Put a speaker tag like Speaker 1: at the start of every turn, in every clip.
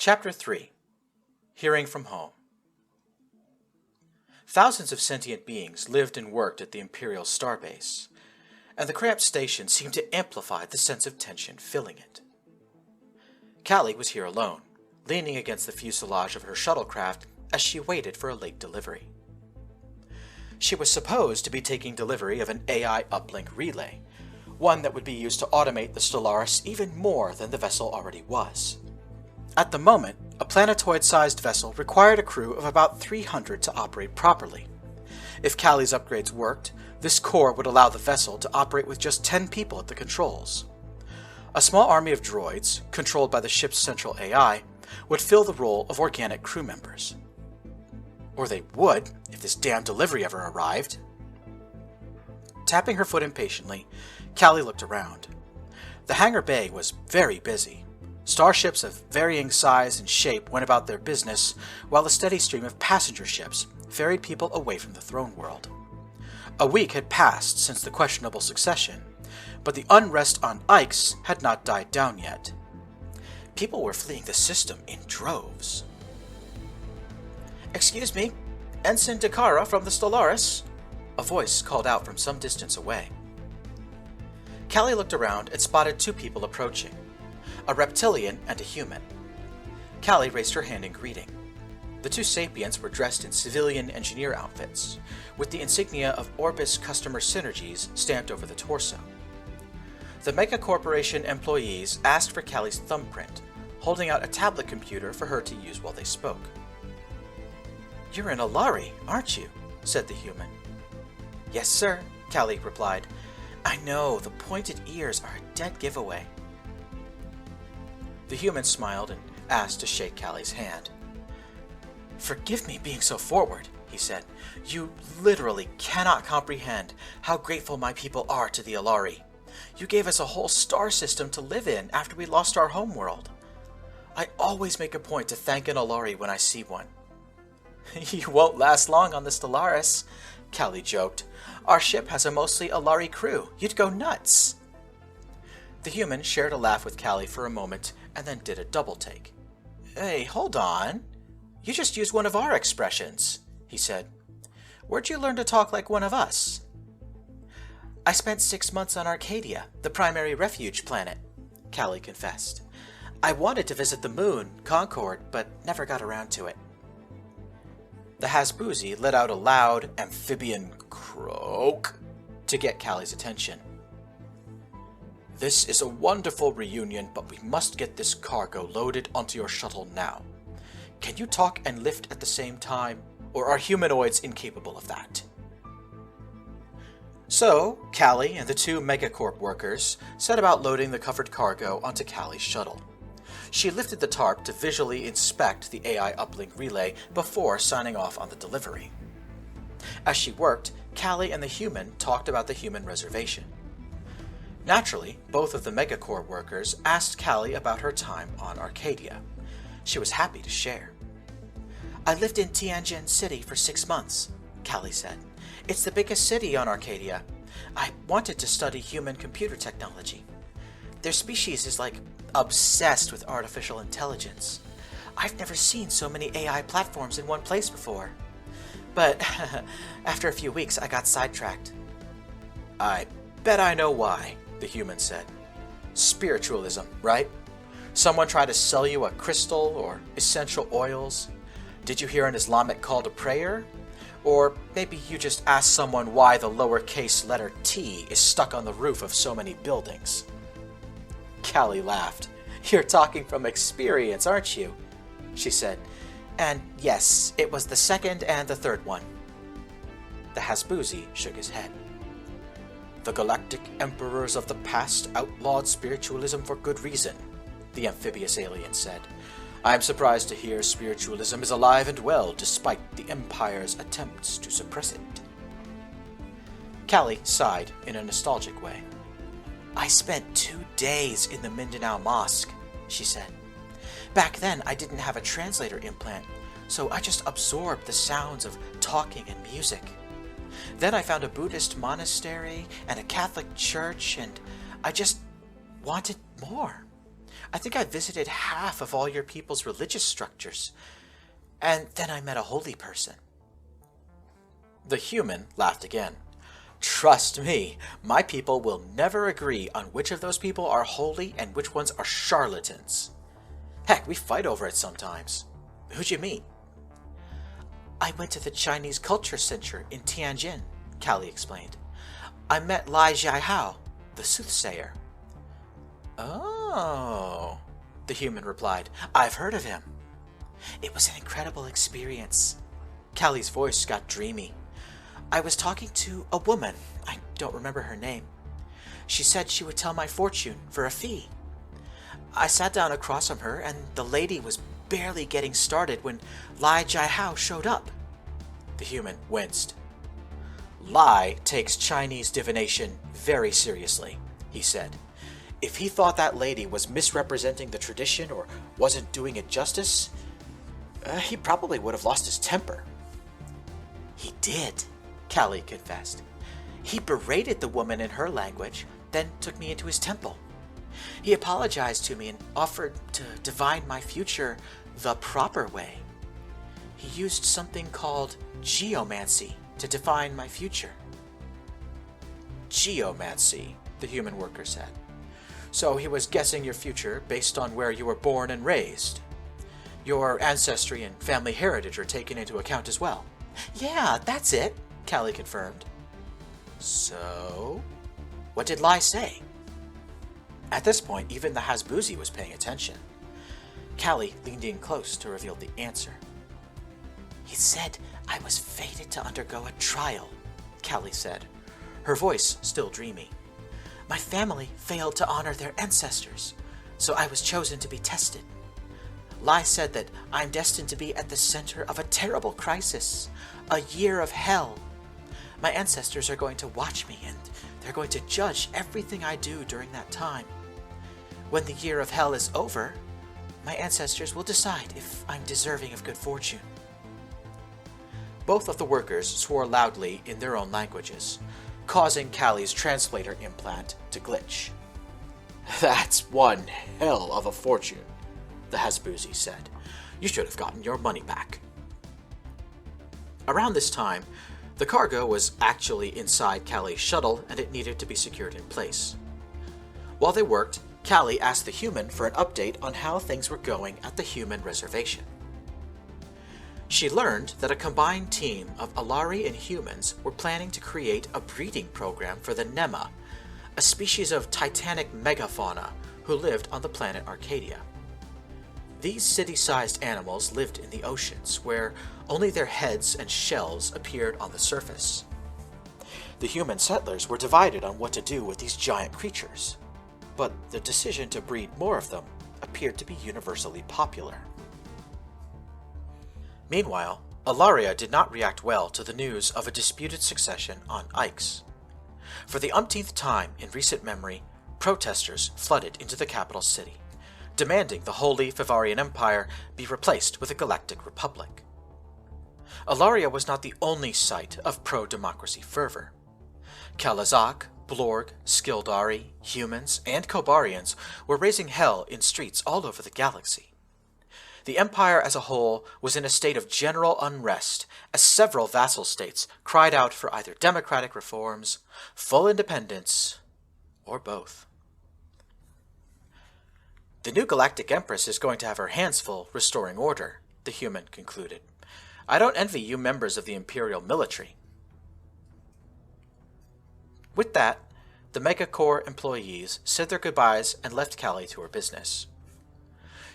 Speaker 1: Chapter 3. Hearing from Home. Thousands of sentient beings lived and worked at the Imperial Starbase, and the cramped station seemed to amplify the sense of tension filling it. Cali was here alone, leaning against the fuselage of her shuttlecraft as she waited for a late delivery. She was supposed to be taking delivery of an AI uplink relay, one that would be used to automate the Stellaris even more than the vessel already was. At the moment, a planetoid-sized vessel required a crew of about 300 to operate properly. If Cali's upgrades worked, this core would allow the vessel to operate with just 10 people at the controls. A small army of droids, controlled by the ship's central AI, would fill the role of organic crew members. Or they would, if this damn delivery ever arrived. Tapping her foot impatiently, Cali looked around. The hangar bay was very busy. Starships of varying size and shape went about their business, while a steady stream of passenger ships ferried people away from the throne world. A week had passed since the questionable succession, but the unrest on Ikes had not died down yet. People were fleeing the system in droves. "Excuse me, Ensign Dakara from the Stellaris," a voice called out from some distance away. Cali looked around and spotted two people approaching. A reptilian and a human. Cali raised her hand in greeting. The two sapients were dressed in civilian engineer outfits, with the insignia of Orbis Customer Synergies stamped over the torso. The Mega Corporation employees asked for Cali's thumbprint, holding out a tablet computer for her to use while they spoke. "You're an Alari, aren't you?" said the human. "Yes, sir," Cali replied. "I know, the pointed ears are a dead giveaway." The human smiled and asked to shake Cali's hand. "Forgive me being so forward," he said. "You literally cannot comprehend how grateful my people are to the Alari. You gave us a whole star system to live in after we lost our homeworld. I always make a point to thank an Alari when I see one." "You won't last long on the Stellaris," Cali joked. "Our ship has a mostly Alari crew. You'd go nuts." The human shared a laugh with Cali for a moment and then did a double take. "Hey, hold on. You just used one of our expressions," he said. "Where'd you learn to talk like one of us?" "I spent 6 months on Arcadia, the primary refuge planet," Cali confessed. "I wanted to visit the moon, Concord, but never got around to it." The Hasbuzi let out a loud amphibian croak to get Cali's attention. "This is a wonderful reunion, but we must get this cargo loaded onto your shuttle now. Can you talk and lift at the same time, or are humanoids incapable of that?" So, Cali and the two Megacorp workers set about loading the covered cargo onto Cali's shuttle. She lifted the tarp to visually inspect the AI uplink relay before signing off on the delivery. As she worked, Cali and the human talked about the human reservation. Naturally, both of the Megacorp workers asked Cali about her time on Arcadia. She was happy to share. "I lived in Tianjin City for 6 months, Cali said. "It's the biggest city on Arcadia. I wanted to study human computer technology. Their species is like obsessed with artificial intelligence. I've never seen so many AI platforms in one place before. But after a few weeks, I got sidetracked." "I bet I know why," the human said. "Spiritualism, right? Someone tried to sell you a crystal or essential oils? Did you hear an Islamic call to prayer? Or maybe you just asked someone why the lowercase letter T is stuck on the roof of so many buildings." Cali laughed. "You're talking from experience, aren't you?" she said. "And yes, it was the second and the third one." The Hasbuzi shook his head. "The galactic emperors of the past outlawed spiritualism for good reason," the amphibious alien said. "I am surprised to hear spiritualism is alive and well despite the Empire's attempts to suppress it." Cali sighed in a nostalgic way. "I spent 2 days in the Mindanao Mosque," she said. "Back then I didn't have a translator implant, so I just absorbed the sounds of talking and music. Then I found a Buddhist monastery and a Catholic church, and I just wanted more. I think I visited half of all your people's religious structures. And then I met a holy person. The human laughed again. Trust me, my people will never agree on which of those people are holy and which ones are charlatans. Heck, we fight over it sometimes. Who'd you meet? I went to the Chinese Culture Center in Tianjin, Cali explained. I met Lai Jiahao, the soothsayer. Oh, the human replied. I've heard of him. It was an incredible experience. Cali's voice got dreamy. I was talking to a woman. I don't remember her name. She said she would tell my fortune for a fee. I sat down across from her, and the lady was barely getting started when Lai Jiahao showed up. The human winced. Lai takes Chinese divination very seriously, he said. If he thought that lady was misrepresenting the tradition or wasn't doing it justice, he probably would have lost his temper. He did, Cali confessed. He berated the woman in her language, then took me into his temple. He apologized to me and offered to divine my future the proper way. He used something called geomancy to define my future. Geomancy, the human worker said. So he was guessing your future based on where you were born and raised. Your ancestry and family heritage are taken into account as well. Yeah, that's it, Cali confirmed. So, what did Lai say? At this point, even the Hasbuzi was paying attention. Cali leaned in close to reveal the answer. He said I was fated to undergo a trial, Cali said, her voice still dreamy. My family failed to honor their ancestors, so I was chosen to be tested. Lai said that I'm destined to be at the center of a terrible crisis, a year of hell. My ancestors are going to watch me, and they're going to judge everything I do during that time. When the year of hell is over, my ancestors will decide if I'm deserving of good fortune. Both of the workers swore loudly in their own languages, causing Cali's translator implant to glitch. That's one hell of a fortune, the Hasbuzi said. You should have gotten your money back. Around this time, the cargo was actually inside Cali's shuttle and it needed to be secured in place. While they worked, Cali asked the human for an update on how things were going at the human reservation. She learned that a combined team of Alari and humans were planning to create a breeding program for the Nema, a species of titanic megafauna who lived on the planet Arcadia. These city-sized animals lived in the oceans, where only their heads and shells appeared on the surface. The human settlers were divided on what to do with these giant creatures, but the decision to breed more of them appeared to be universally popular. Meanwhile, Ilaria did not react well to the news of a disputed succession on Ix. For the umpteenth time in recent memory, protesters flooded into the capital city, demanding the Holy Fivarian Empire be replaced with a galactic republic. Ilaria was not the only site of pro-democracy fervor. Kalazak, Blorg, Skildari, humans, and Kobarians were raising hell in streets all over the galaxy. The Empire as a whole was in a state of general unrest as several vassal states cried out for either democratic reforms, full independence, or both. The new Galactic Empress is going to have her hands full restoring order, the human concluded. I don't envy you members of the Imperial military. With that, the Megacorps employees said their goodbyes and left Cali to her business.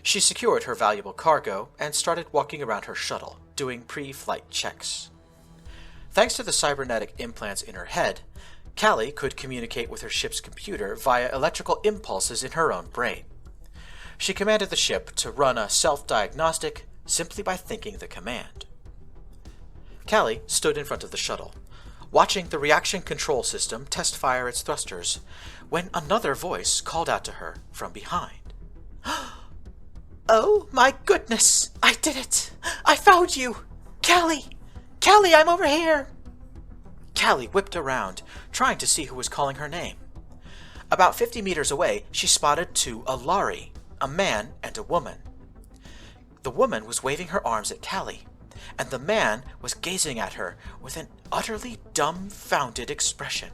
Speaker 1: She secured her valuable cargo and started walking around her shuttle, doing pre-flight checks. Thanks to the cybernetic implants in her head, Cali could communicate with her ship's computer via electrical impulses in her own brain. She commanded the ship to run a self-diagnostic simply by thinking the command. Cali stood in front of the shuttle, watching the reaction control system test fire its thrusters, when another voice called out to her from behind. Oh my goodness! I did it! I found you! Cali! Cali, I'm over here! Cali whipped around, trying to see who was calling her name. About 50 meters away, she spotted two Alari, a man and a woman. The woman was waving her arms at Cali, and the man was gazing at her with an utterly dumbfounded expression.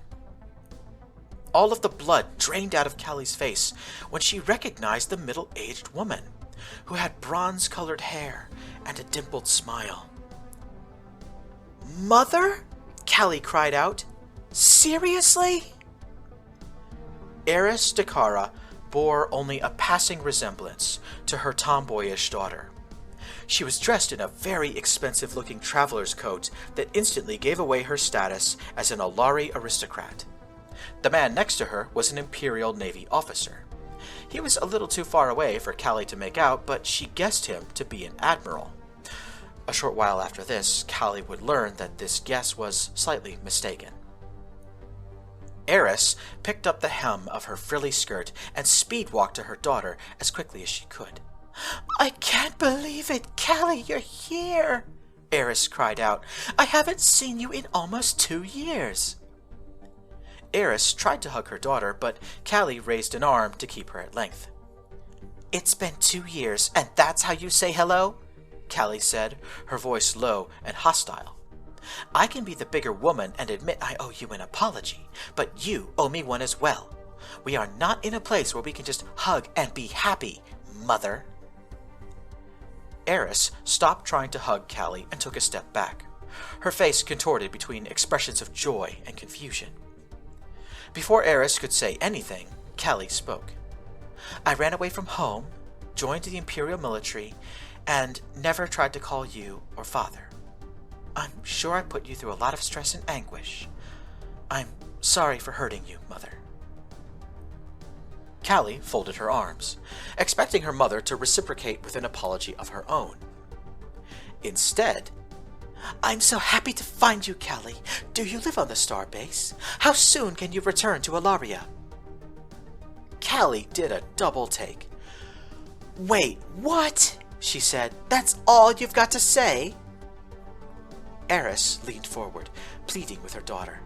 Speaker 1: All of the blood drained out of Cali's face when she recognized the middle-aged woman, who had bronze-colored hair and a dimpled smile. "Mother?" Cali cried out. "Seriously?" Eris Dakara bore only a passing resemblance to her tomboyish daughter. She was dressed in a very expensive-looking traveler's coat that instantly gave away her status as an Alari aristocrat. The man next to her was an Imperial Navy officer. He was a little too far away for Cali to make out, but she guessed him to be an admiral. A short while after this, Cali would learn that this guess was slightly mistaken. Eris picked up the hem of her frilly skirt and speed-walked to her daughter as quickly as she could. "I can't believe it, Cali, you're here!" Eris cried out. "I haven't seen you in almost 2 years." Eris tried to hug her daughter, but Cali raised an arm to keep her at length. "It's been 2 years, and that's how you say hello?" Cali said, her voice low and hostile. "I can be the bigger woman and admit I owe you an apology, but you owe me one as well. We are not in a place where we can just hug and be happy, mother." Eris stopped trying to hug Cali and took a step back, her face contorted between expressions of joy and confusion. Before Eris could say anything, Cali spoke. "I ran away from home, joined the Imperial military, and never tried to call you or father. I'm sure I put you through a lot of stress and anguish. I'm sorry for hurting you, mother." Cali folded her arms, expecting her mother to reciprocate with an apology of her own. Instead, "I'm so happy to find you, Cali. Do you live on the starbase? How soon can you return to Alaria?" Cali did a double take. "Wait, what?" she said. "That's all you've got to say?" Eris leaned forward, pleading with her daughter.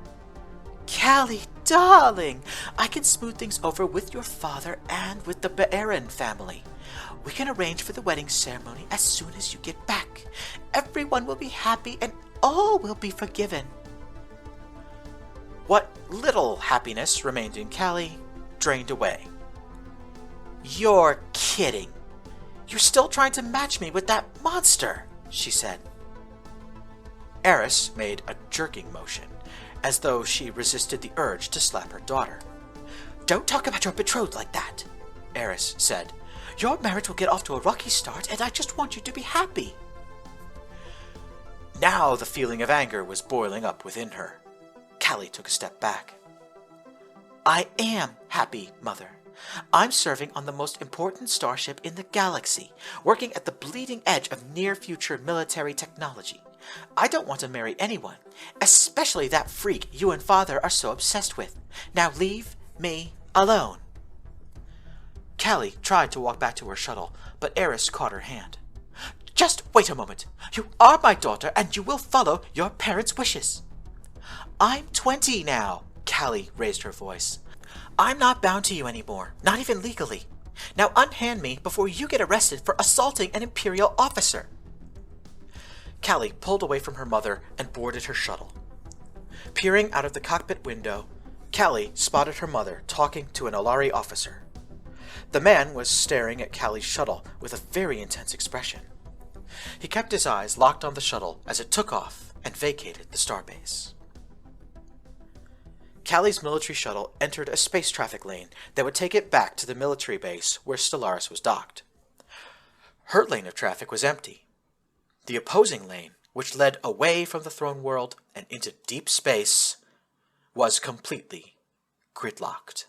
Speaker 1: "Cali, darling, I can smooth things over with your father and with the Baerin family. We can arrange for the wedding ceremony as soon as you get back. Everyone will be happy and all will be forgiven." What little happiness remained in Cali drained away. "You're kidding. You're still trying to match me with that monster," she said. Eris made a jerking motion, as though she resisted the urge to slap her daughter. "Don't talk about your betrothed like that," Eris said. "Your marriage will get off to a rocky start, and I just want you to be happy." Now the feeling of anger was boiling up within her. Cali took a step back. "I am happy, mother. I'm serving on the most important starship in the galaxy, working at the bleeding edge of near-future military technology. I don't want to marry anyone, especially that freak you and father are so obsessed with. Now leave me alone." Cali tried to walk back to her shuttle, but Eris caught her hand. "Just wait a moment. You are my daughter, and you will follow your parents' wishes." "I'm 20 now," Cali raised her voice. "I'm not bound to you anymore, not even legally. Now unhand me before you get arrested for assaulting an Imperial officer." Cali pulled away from her mother and boarded her shuttle. Peering out of the cockpit window, Cali spotted her mother talking to an Alari officer. The man was staring at Cali's shuttle with a very intense expression. He kept his eyes locked on the shuttle as it took off and vacated the starbase. Cali's military shuttle entered a space traffic lane that would take it back to the military base where Stellaris was docked. Her lane of traffic was empty. The opposing lane, which led away from the throne world and into deep space, was completely gridlocked.